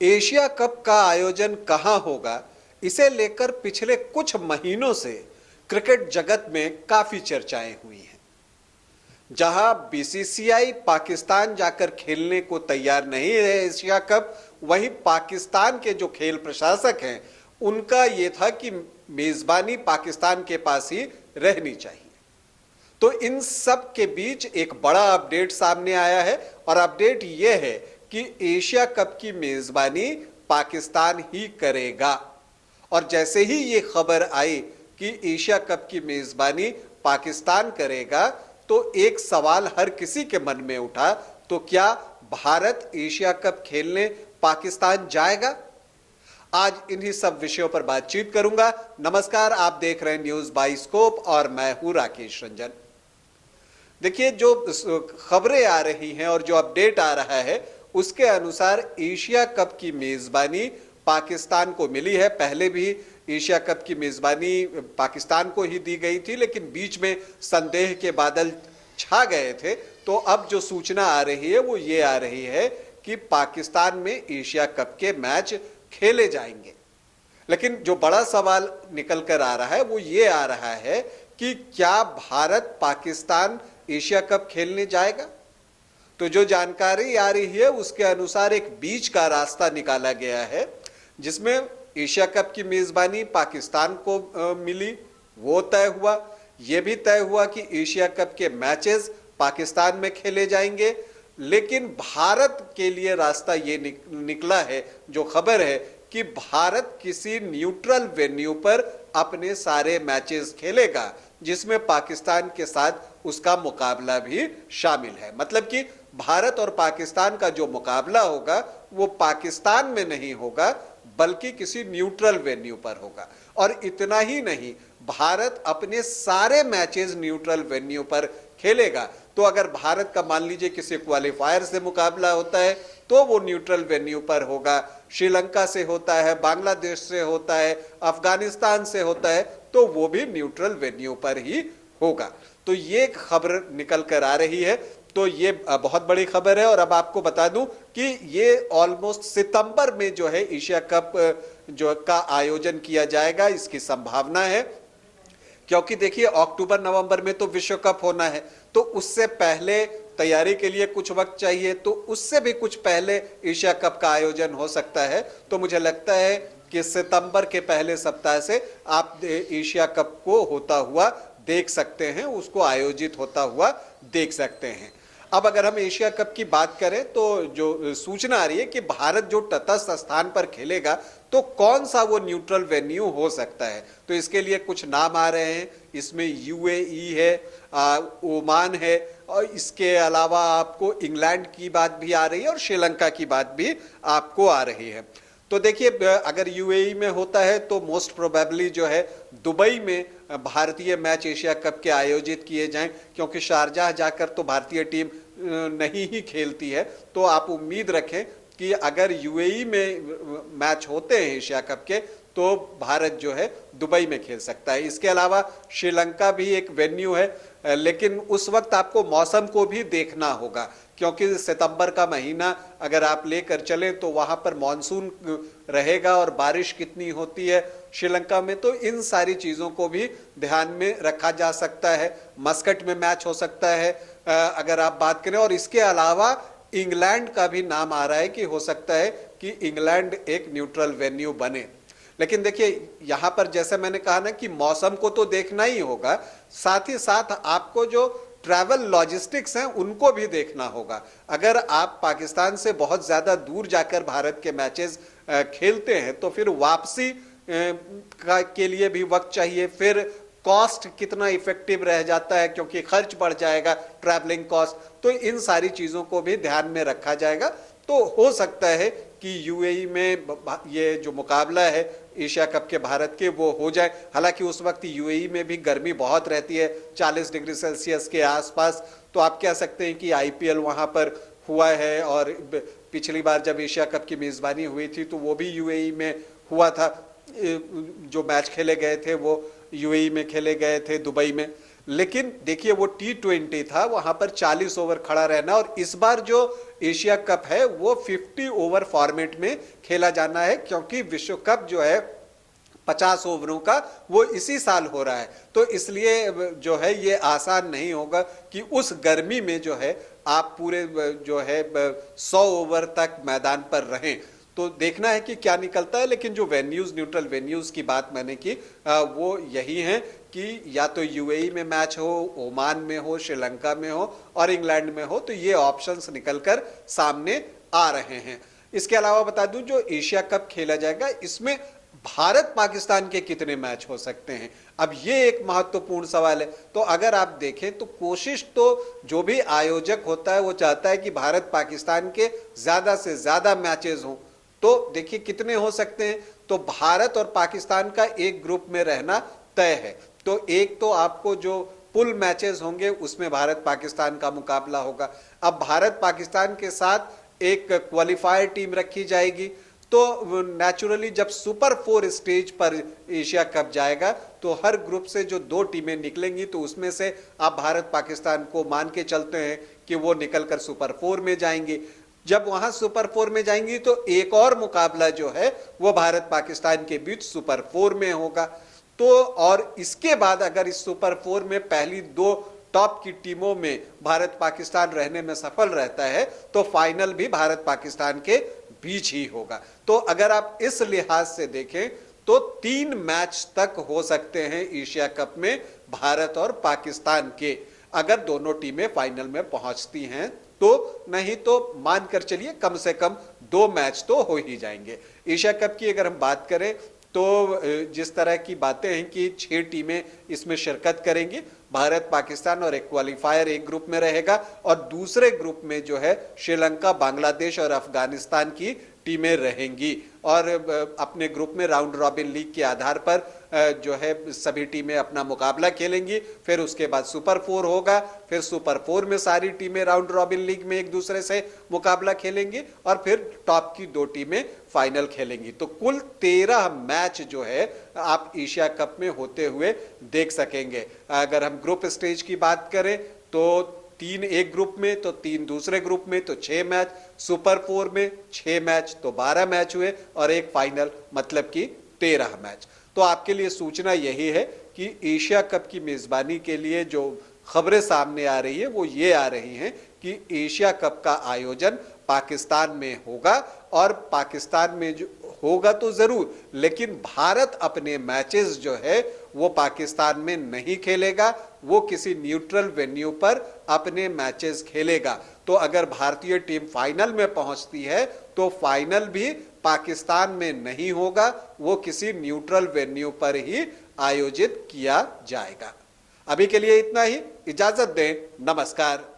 Asia cup का आयोजन कहां होगा, इसे लेकर पिछले कुछ महीनों से क्रिकेट जगत में काफी चर्चाएं हुई हैं। जहां बीसीसीआई पाकिस्तान जाकर खेलने को तैयार नहीं है एशिया कप, वहीं पाकिस्तान के जो खेल प्रशासक हैं उनका यह था कि मेजबानी पाकिस्तान के पास ही रहनी चाहिए। तो इन सब के बीच एक बड़ा अपडेट सामने आया है और अपडेट यह है कि एशिया कप की मेजबानी पाकिस्तान ही करेगा। और जैसे ही ये खबर आई कि एशिया कप की मेजबानी पाकिस्तान करेगा तो एक सवाल हर किसी के मन में उठा, तो क्या भारत एशिया कप खेलने पाकिस्तान जाएगा? आज इन्हीं सब विषयों पर बातचीत करूंगा। नमस्कार, आप देख रहे हैं न्यूज बाइस्कोप और मैं हूं राकेश रंजन। देखिए, जो खबरें आ रही हैं और जो अपडेट आ रहा है उसके अनुसार एशिया कप की मेजबानी पाकिस्तान को मिली है। पहले भी एशिया कप की मेजबानी पाकिस्तान को ही दी गई थी, लेकिन बीच में संदेह के बादल छा गए थे। तो अब जो सूचना आ रही है वो ये आ रही है कि पाकिस्तान में एशिया कप के मैच खेले जाएंगे। लेकिन जो बड़ा सवाल निकल कर आ रहा है वो ये आ रहा है कि क्या भारत पाकिस्तान एशिया कप खेलने जाएगा? तो जो जानकारी आ रही है उसके अनुसार एक बीच का रास्ता निकाला गया है, जिसमें एशिया कप की मेजबानी पाकिस्तान को मिली, वो तय हुआ। यह भी तय हुआ कि एशिया कप के मैचेस पाकिस्तान में खेले जाएंगे। लेकिन भारत के लिए रास्ता ये निकला है, जो खबर है कि भारत किसी न्यूट्रल वेन्यू पर अपने सारे मैचेस खेलेगा, जिसमें पाकिस्तान के साथ उसका मुकाबला भी शामिल है। मतलब कि भारत और पाकिस्तान का जो मुकाबला होगा वो पाकिस्तान में नहीं होगा बल्कि किसी न्यूट्रल वेन्यू पर होगा। और इतना ही नहीं, भारत अपने सारे मैचेस न्यूट्रल वेन्यू पर खेलेगा। तो अगर भारत का मान लीजिए किसी क्वालिफायर से मुकाबला होता है तो वो न्यूट्रल वेन्यू पर होगा, श्रीलंका से होता है, बांग्लादेश से होता है, अफगानिस्तान से होता है, तो वो भी न्यूट्रल वेन्यू पर ही होगा। तो ये खबर निकल कर आ रही है। तो ये बहुत बड़ी खबर है। और अब आपको बता दूं कि ये ऑलमोस्ट सितंबर में जो है एशिया कप जो का आयोजन किया जाएगा, इसकी संभावना है। क्योंकि देखिए, अक्टूबर नवंबर में तो विश्व कप होना है, तो उससे पहले तैयारी के लिए कुछ वक्त चाहिए, तो उससे भी कुछ पहले एशिया कप का आयोजन हो सकता है। तो मुझे लगता है कि सितंबर के पहले सप्ताह से आप एशिया कप को होता हुआ देख सकते हैं, उसको आयोजित होता हुआ देख सकते हैं। अब अगर हम एशिया कप की बात करें तो जो सूचना आ रही है कि भारत जो तटस्थ स्थान पर खेलेगा, तो कौन सा वो न्यूट्रल वेन्यू हो सकता है? तो इसके लिए कुछ नाम आ रहे हैं। इसमें यूएई है, ओमान है, और इसके अलावा आपको इंग्लैंड की बात भी आ रही है और श्रीलंका की बात भी आपको आ रही है। तो देखिए, अगर यूएई में होता है तो मोस्ट प्रोबेबली जो है दुबई में भारतीय मैच एशिया कप के आयोजित किए जाएं, क्योंकि शारजाह जाकर तो भारतीय टीम नहीं ही खेलती है। तो आप उम्मीद रखें कि अगर यूएई में मैच होते हैं एशिया कप के, तो भारत जो है दुबई में खेल सकता है। इसके अलावा श्रीलंका भी एक वेन्यू है, लेकिन उस वक्त आपको मौसम को भी देखना होगा, क्योंकि सितंबर का महीना अगर आप लेकर चलें तो वहां पर मानसून रहेगा और बारिश कितनी होती है श्रीलंका में, तो इन सारी चीज़ों को भी ध्यान में रखा जा सकता है। मस्कट में मैच हो सकता है अगर आप बात करें। और इसके अलावा इंग्लैंड का भी नाम आ रहा है कि हो सकता है कि इंग्लैंड एक न्यूट्रल वेन्यू बने। लेकिन देखिए, यहां पर जैसे मैंने कहा ना कि मौसम को तो देखना ही होगा, साथ ही साथ आपको जो ट्रैवल लॉजिस्टिक्स हैं उनको भी देखना होगा। अगर आप पाकिस्तान से बहुत ज़्यादा दूर जाकर भारत के मैचेस खेलते हैं तो फिर वापसी के लिए भी वक्त चाहिए, फिर कॉस्ट कितना इफेक्टिव रह जाता है क्योंकि खर्च बढ़ जाएगा, ट्रैवलिंग कॉस्ट। तो इन सारी चीज़ों को भी ध्यान में रखा जाएगा। तो हो सकता है कि यूएई में ये जो मुकाबला है एशिया कप के भारत के वो हो जाए। हालांकि उस वक्त यूएई में भी गर्मी बहुत रहती है, 40 डिग्री सेल्सियस के आसपास। तो आप कह सकते हैं कि आईपीएल वहाँ पर हुआ है, और पिछली बार जब एशिया कप की मेज़बानी हुई थी तो वो भी यूएई में हुआ था। जो मैच खेले गए थे वो यूएई में खेले गए थे, दुबई में। लेकिन देखिए वो T20 था, वहां पर 40 ओवर खड़ा रहना, और इस बार जो एशिया कप है वो 50 ओवर फॉर्मेट में खेला जाना है, क्योंकि विश्व कप जो है 50 ओवरों का वो इसी साल हो रहा है। तो इसलिए जो है ये आसान नहीं होगा कि उस गर्मी में जो है आप पूरे जो है 100 ओवर तक मैदान पर रहें। तो देखना है कि क्या निकलता है। लेकिन जो वेन्यूज, न्यूट्रल वेन्यूज की बात मैंने की, वो यही है कि या तो यूएई में मैच हो, ओमान में हो, श्रीलंका में हो और इंग्लैंड में हो, तो ये ऑप्शंस निकलकर सामने आ रहे हैं। इसके अलावा बता दूं, जो एशिया कप खेला जाएगा इसमें भारत पाकिस्तान के कितने मैच हो सकते हैं, अब ये एक महत्वपूर्ण सवाल है। तो अगर आप देखें तो कोशिश तो जो भी आयोजक होता है वो चाहता है कि भारत पाकिस्तान के ज्यादा से ज्यादा मैचेस हों। तो देखिए कितने हो सकते हैं, तो भारत और पाकिस्तान का एक ग्रुप में रहना तय है। तो एक तो आपको जो पुल मैचेस होंगे उसमें भारत पाकिस्तान का मुकाबला होगा। अब भारत पाकिस्तान के साथ एक क्वालिफायर टीम रखी जाएगी। तो नेचुरली जब सुपर 4 स्टेज पर एशिया कप जाएगा तो हर ग्रुप से जो 2 टीमें निकलेंगी, तो उसमें से आप भारत पाकिस्तान को मान के चलते हैं कि वो निकलकर सुपर 4 में जाएंगे। जब वहां सुपर 4 में जाएंगी तो एक और मुकाबला जो है वो भारत पाकिस्तान के बीच सुपर 4 में होगा। तो और इसके बाद अगर इस सुपर 4 में पहली 2 टॉप की टीमों में भारत पाकिस्तान रहने में सफल रहता है तो फाइनल भी भारत पाकिस्तान के बीच ही होगा। तो अगर आप इस लिहाज से देखें तो 3 मैच तक हो सकते हैं एशिया कप में भारत और पाकिस्तान के, अगर दोनों टीमें फाइनल में पहुंचती हैं तो। नहीं तो मानकर चलिए कम से कम 2 मैच तो हो ही जाएंगे। एशिया कप की अगर हम बात करें तो जिस तरह की बातें हैं कि 6 टीमें इसमें शिरकत करेंगी, भारत पाकिस्तान और एक क्वालिफायर एक ग्रुप में रहेगा, और दूसरे ग्रुप में जो है श्रीलंका, बांग्लादेश और अफगानिस्तान की टीमें रहेंगी। और अपने ग्रुप में राउंड रॉबिन लीग के आधार पर जो है सभी टीमें अपना मुकाबला खेलेंगी। फिर उसके बाद सुपर 4 होगा, फिर सुपर 4 में सारी टीमें राउंड रॉबिन लीग में एक दूसरे से मुकाबला खेलेंगी, और फिर टॉप की 2 टीमें फाइनल खेलेंगी। तो कुल 13 मैच जो है आप एशिया कप में होते हुए देख सकेंगे। अगर हम ग्रुप स्टेज की बात करें तो 3 एक ग्रुप में, तो 3 दूसरे ग्रुप में, तो 6 मैच, सुपर 4 में 6 मैच, तो 12 मैच हुए, और एक फाइनल, मतलब कि 13 मैच। तो आपके लिए सूचना यही है कि एशिया कप की मेजबानी के लिए जो खबरें सामने आ रही है वो ये आ रही हैं कि एशिया कप का आयोजन पाकिस्तान में होगा, और पाकिस्तान में जो होगा तो जरूर, लेकिन भारत अपने मैचेस जो है वो पाकिस्तान में नहीं खेलेगा, वो किसी न्यूट्रल वेन्यू पर अपने मैचेस खेलेगा। तो अगर भारतीय टीम फाइनल में पहुंचती है तो फाइनल भी पाकिस्तान में नहीं होगा, वो किसी न्यूट्रल वेन्यू पर ही आयोजित किया जाएगा। अभी के लिए इतना ही, इजाजत दें, नमस्कार।